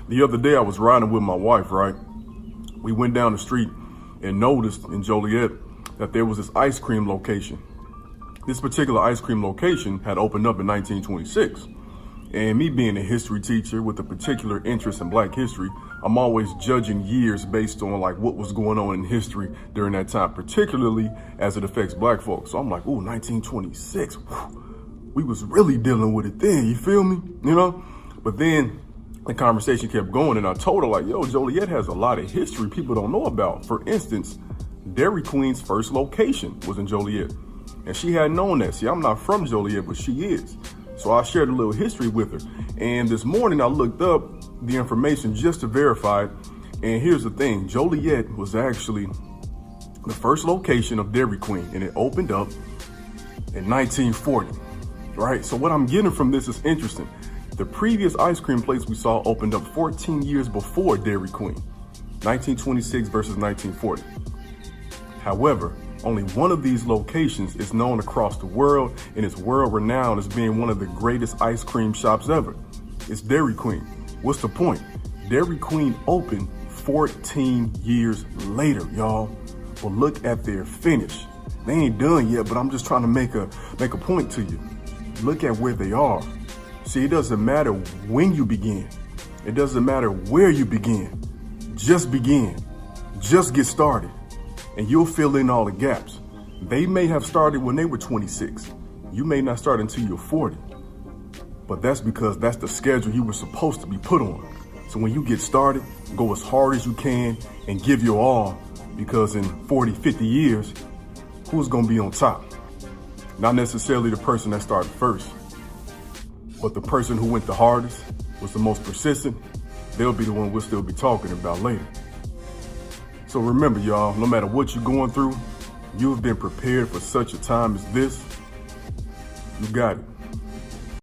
The other day I was riding with my wife, right? We went down the street and noticed in Joliet that there was this ice cream location. This particular ice cream location had opened up in 1926. And me being a history teacher with a particular interest in Black history, I'm always judging years based on like what was going on in history during that time, particularly as it affects Black folks. So I'm like, ooh, 1926. Whew, we was really dealing with it then, you feel me? You know? But then the conversation kept going and I told her like, yo, Joliet has a lot of history people don't know about. For instance, Dairy Queen's first location was in Joliet. And she hadn't known that. See, I'm not from Joliet, but she is. So I shared a little history with her. And this morning I looked up the information just to verify it. And here's the thing, Joliet was actually the first location of Dairy Queen and it opened up in 1940, right? So what I'm getting from this is interesting. The previous ice cream place we saw opened up 14 years before Dairy Queen, 1926 versus 1940. However, only one of these locations is known across the world and is world renowned as being one of the greatest ice cream shops ever. It's Dairy Queen. What's the point? Dairy Queen opened 14 years later, y'all. Well, look at their finish. They ain't done yet, but I'm just trying to make a point to you. Look at where they are. See, it doesn't matter when you begin. It doesn't matter where you begin. Just begin. Just get started. And you'll fill in all the gaps. They may have started when they were 26. You may not start until you're 40. But that's because that's the schedule you were supposed to be put on. So when you get started, go as hard as you can and give your all, because in 40, 50 years, who's gonna be on top? Not necessarily the person that started first, but the person who went the hardest, was the most persistent. They'll be the one we'll still be talking about later. So remember, y'all, no matter what you're going through, you have been prepared for such a time as this. You got it.